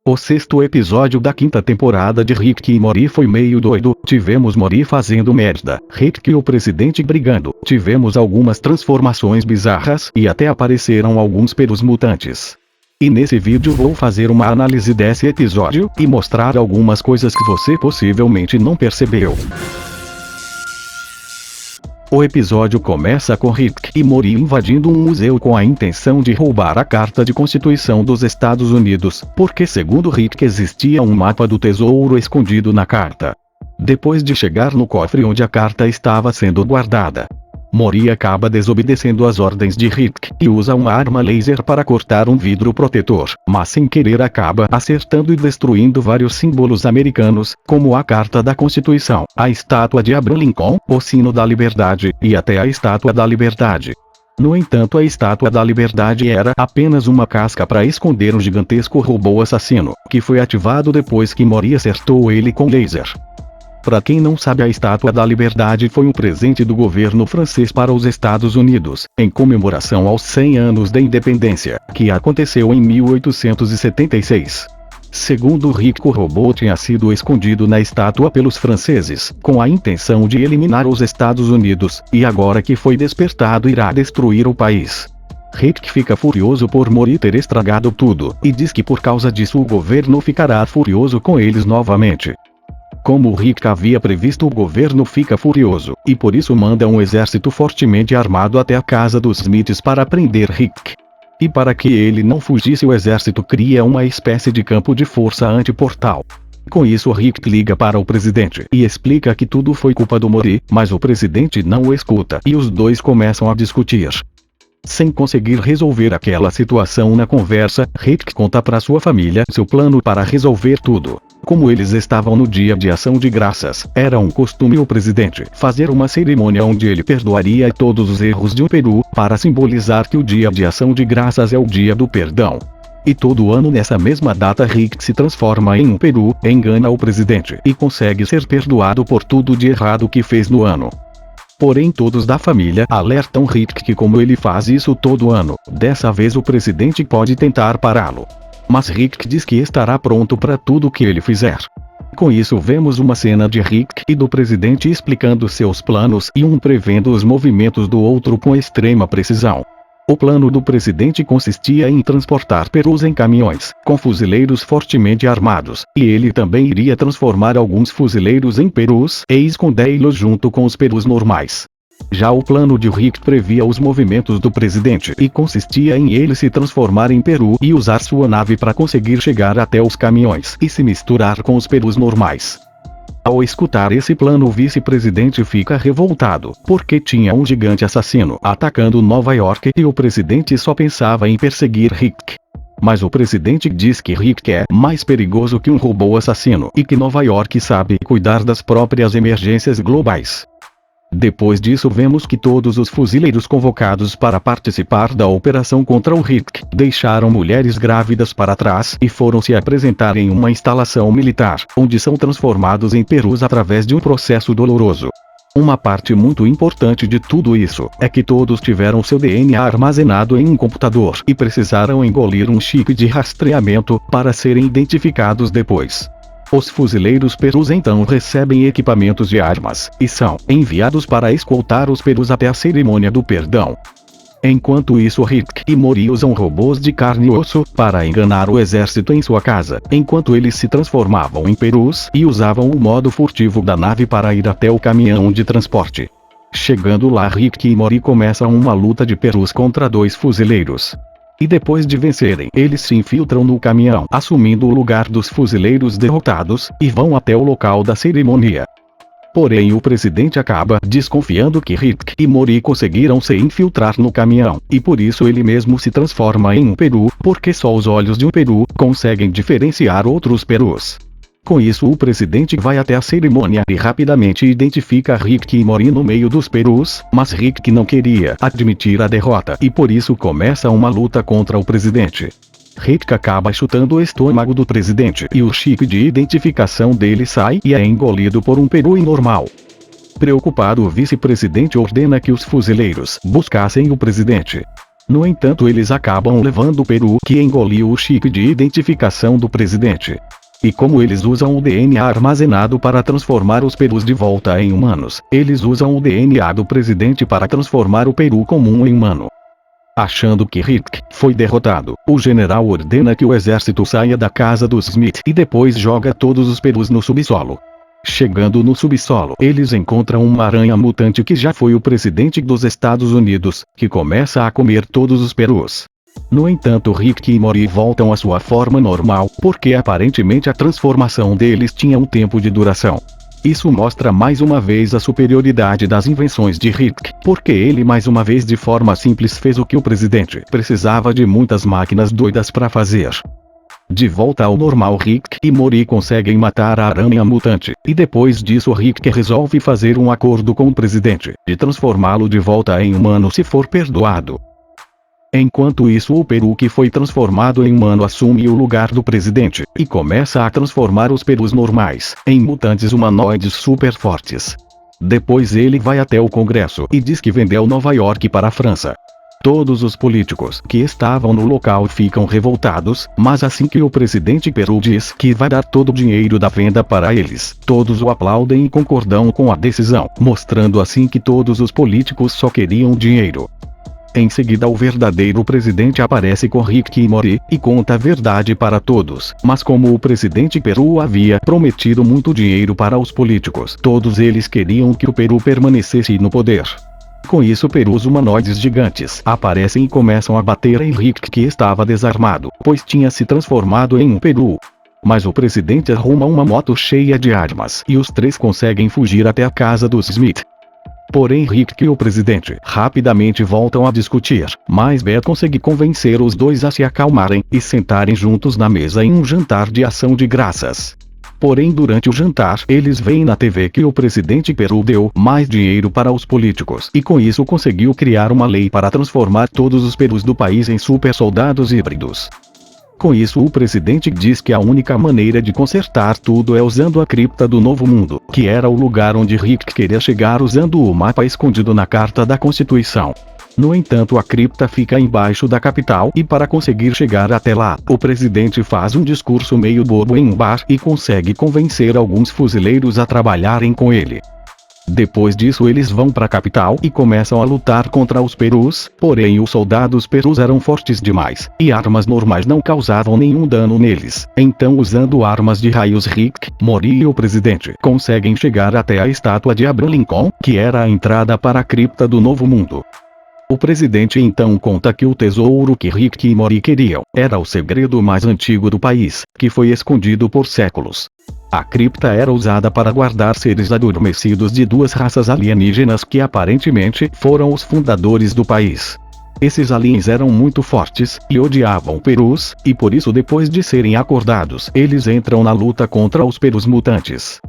O sexto episódio da quinta temporada de Rick e Morty foi meio doido. Tivemos Morty fazendo merda, Rick e o presidente brigando, tivemos algumas transformações bizarras e até apareceram alguns perus mutantes. E nesse vídeo vou fazer uma análise desse episódio e mostrar algumas coisas que você possivelmente não percebeu. O episódio começa com Rick e Morty invadindo um museu com a intenção de roubar a Carta de Constituição dos Estados Unidos, porque segundo Rick existia um mapa do tesouro escondido na carta. Depois de chegar no cofre onde a carta estava sendo guardada, Morty acaba desobedecendo as ordens de Rick e usa uma arma laser para cortar um vidro protetor, mas sem querer acaba acertando e destruindo vários símbolos americanos, como a Carta da Constituição, a estátua de Abraham Lincoln, o sino da liberdade, e até a estátua da liberdade. No entanto, a estátua da liberdade era apenas uma casca para esconder um gigantesco robô assassino, que foi ativado depois que Morty acertou ele com laser. Para quem não sabe, a Estátua da Liberdade foi um presente do governo francês para os Estados Unidos, em comemoração aos 100 anos da independência, que aconteceu em 1876. Segundo Rick, o robô tinha sido escondido na estátua pelos franceses, com a intenção de eliminar os Estados Unidos, e agora que foi despertado irá destruir o país. Rick fica furioso por Morty ter estragado tudo, e diz que por causa disso o governo ficará furioso com eles novamente. Como Rick havia previsto, o governo fica furioso, e por isso manda um exército fortemente armado até a casa dos Smiths para prender Rick. E para que ele não fugisse, o exército cria uma espécie de campo de força antiportal. Com isso, Rick liga para o presidente e explica que tudo foi culpa do Morty, mas o presidente não o escuta e os dois começam a discutir. Sem conseguir resolver aquela situação na conversa, Rick conta para sua família seu plano para resolver tudo. Como eles estavam no dia de ação de graças, era um costume o presidente fazer uma cerimônia onde ele perdoaria todos os erros de um peru, para simbolizar que o dia de ação de graças é o dia do perdão. E todo ano nessa mesma data Rick se transforma em um peru, engana o presidente e consegue ser perdoado por tudo de errado que fez no ano. Porém todos da família alertam Rick que como ele faz isso todo ano, dessa vez o presidente pode tentar pará-lo. Mas Rick diz que estará pronto para tudo que ele fizer. Com isso vemos uma cena de Rick e do presidente explicando seus planos e um prevendo os movimentos do outro com extrema precisão. O plano do presidente consistia em transportar perus em caminhões, com fuzileiros fortemente armados, e ele também iria transformar alguns fuzileiros em perus e escondê-los junto com os perus normais. Já o plano de Rick previa os movimentos do presidente e consistia em ele se transformar em peru e usar sua nave para conseguir chegar até os caminhões e se misturar com os perus normais. Ao escutar esse plano, o vice-presidente fica revoltado, porque tinha um gigante assassino atacando Nova York e o presidente só pensava em perseguir Rick. Mas o presidente diz que Rick é mais perigoso que um robô assassino e que Nova York sabe cuidar das próprias emergências globais. Depois disso vemos que todos os fuzileiros convocados para participar da operação contra o Rick deixaram mulheres grávidas para trás e foram se apresentar em uma instalação militar, onde são transformados em perus através de um processo doloroso. Uma parte muito importante de tudo isso é que todos tiveram seu DNA armazenado em um computador e precisaram engolir um chip de rastreamento para serem identificados depois. Os fuzileiros perus então recebem equipamentos de armas, e são enviados para escoltar os perus até a cerimônia do perdão. Enquanto isso, Rick e Morty usam robôs de carne e osso para enganar o exército em sua casa, enquanto eles se transformavam em perus e usavam o modo furtivo da nave para ir até o caminhão de transporte. Chegando lá, Rick e Morty começam uma luta de perus contra dois fuzileiros. E depois de vencerem, eles se infiltram no caminhão, assumindo o lugar dos fuzileiros derrotados, e vão até o local da cerimônia. Porém o presidente acaba desconfiando que Rick e Morty conseguiram se infiltrar no caminhão, e por isso ele mesmo se transforma em um peru, porque só os olhos de um peru conseguem diferenciar outros perus. Com isso o presidente vai até a cerimônia e rapidamente identifica Rick e Morty no meio dos perus, mas Rick não queria admitir a derrota e por isso começa uma luta contra o presidente. Rick acaba chutando o estômago do presidente e o chip de identificação dele sai e é engolido por um peru normal. Preocupado, o vice-presidente ordena que os fuzileiros buscassem o presidente. No entanto, eles acabam levando o peru, que engoliu o chip de identificação do presidente. E como eles usam o DNA armazenado para transformar os perus de volta em humanos, eles usam o DNA do presidente para transformar o peru comum em humano. Achando que Rick foi derrotado, o general ordena que o exército saia da casa dos Smith e depois joga todos os perus no subsolo. Chegando no subsolo, eles encontram uma aranha mutante que já foi o presidente dos Estados Unidos, que começa a comer todos os perus. No entanto, Rick e Morty voltam à sua forma normal, porque aparentemente a transformação deles tinha um tempo de duração. Isso mostra mais uma vez a superioridade das invenções de Rick, porque ele mais uma vez de forma simples fez o que o presidente precisava de muitas máquinas doidas para fazer. De volta ao normal, Rick e Morty conseguem matar a aranha mutante, e depois disso Rick resolve fazer um acordo com o presidente, de transformá-lo de volta em humano se for perdoado. Enquanto isso, o peru que foi transformado em humano assume o lugar do presidente, e começa a transformar os perus normais em mutantes humanoides super fortes. Depois ele vai até o Congresso e diz que vendeu Nova York para a França. Todos os políticos que estavam no local ficam revoltados, mas assim que o presidente peru diz que vai dar todo o dinheiro da venda para eles, todos o aplaudem e concordam com a decisão, mostrando assim que todos os políticos só queriam dinheiro. Em seguida, o verdadeiro presidente aparece com Rick e Morty, e conta a verdade para todos, mas como o presidente peru havia prometido muito dinheiro para os políticos, todos eles queriam que o peru permanecesse no poder. Com isso, perus humanoides gigantes aparecem e começam a bater em Rick, que estava desarmado, pois tinha se transformado em um peru. Mas o presidente arruma uma moto cheia de armas, e os três conseguem fugir até a casa dos Smith. Porém, Rick e o presidente rapidamente voltam a discutir, mas Beth consegue convencer os dois a se acalmarem e sentarem juntos na mesa em um jantar de ação de graças. Porém, durante o jantar, eles veem na TV que o presidente peru deu mais dinheiro para os políticos e com isso conseguiu criar uma lei para transformar todos os perus do país em super soldados híbridos. Com isso, o presidente diz que a única maneira de consertar tudo é usando a cripta do Novo Mundo, que era o lugar onde Rick queria chegar usando o mapa escondido na Carta da Constituição. No entanto, a cripta fica embaixo da capital e para conseguir chegar até lá, o presidente faz um discurso meio bobo em um bar e consegue convencer alguns fuzileiros a trabalharem com ele. Depois disso, eles vão para a capital e começam a lutar contra os perus, porém os soldados perus eram fortes demais, e armas normais não causavam nenhum dano neles. Então, usando armas de raios, Rick, Morty e o presidente conseguem chegar até a estátua de Abraham Lincoln, que era a entrada para a cripta do Novo Mundo. O presidente então conta que o tesouro que Rick e Morty queriam era o segredo mais antigo do país, que foi escondido por séculos. A cripta era usada para guardar seres adormecidos de duas raças alienígenas que aparentemente foram os fundadores do país. Esses aliens eram muito fortes e odiavam perus, e por isso depois de serem acordados, eles entram na luta contra os perus mutantes.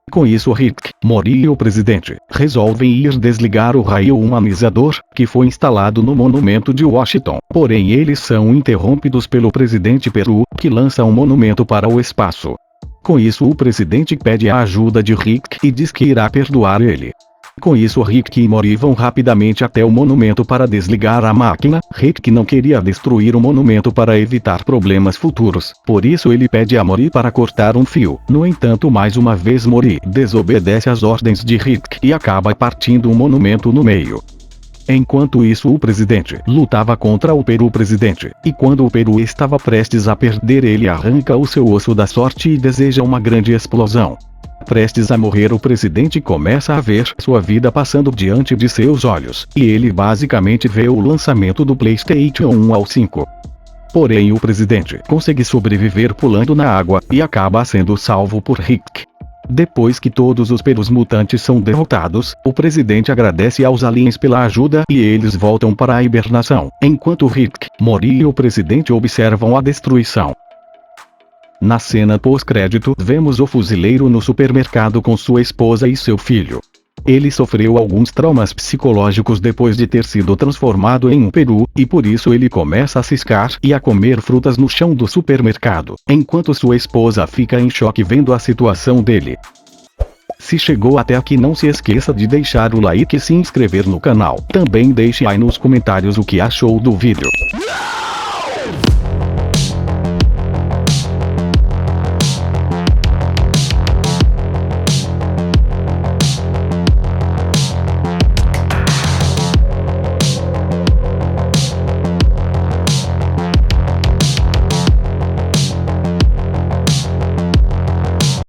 Com isso, Rick, Morty e o presidente resolvem ir desligar o raio humanizador, que foi instalado no monumento de Washington. Porém, eles são interrompidos pelo presidente peru, que lança um monumento para o espaço. Com isso, o presidente pede a ajuda de Rick e diz que irá perdoar ele. Com isso, Rick e Morty vão rapidamente até o monumento para desligar a máquina. Rick não queria destruir o monumento para evitar problemas futuros, por isso ele pede a Morty para cortar um fio. No entanto, mais uma vez Morty desobedece às ordens de Rick e acaba partindo o monumento no meio. Enquanto isso, o presidente lutava contra o peru presidente, e quando o peru estava prestes a perder, ele arranca o seu osso da sorte e deseja uma grande explosão. Prestes a morrer, o presidente começa a ver sua vida passando diante de seus olhos, e ele basicamente vê o lançamento do PlayStation 1 ao 5. Porém, o presidente consegue sobreviver pulando na água, e acaba sendo salvo por Rick. Depois que todos os perus mutantes são derrotados, o presidente agradece aos aliens pela ajuda e eles voltam para a hibernação, enquanto Rick, Morty e o presidente observam a destruição. Na cena pós-crédito, vemos o fuzileiro no supermercado com sua esposa e seu filho. Ele sofreu alguns traumas psicológicos depois de ter sido transformado em um peru, e por isso ele começa a ciscar e a comer frutas no chão do supermercado, enquanto sua esposa fica em choque vendo a situação dele. Se chegou até aqui, não se esqueça de deixar o like e se inscrever no canal. Também deixe aí nos comentários o que achou do vídeo.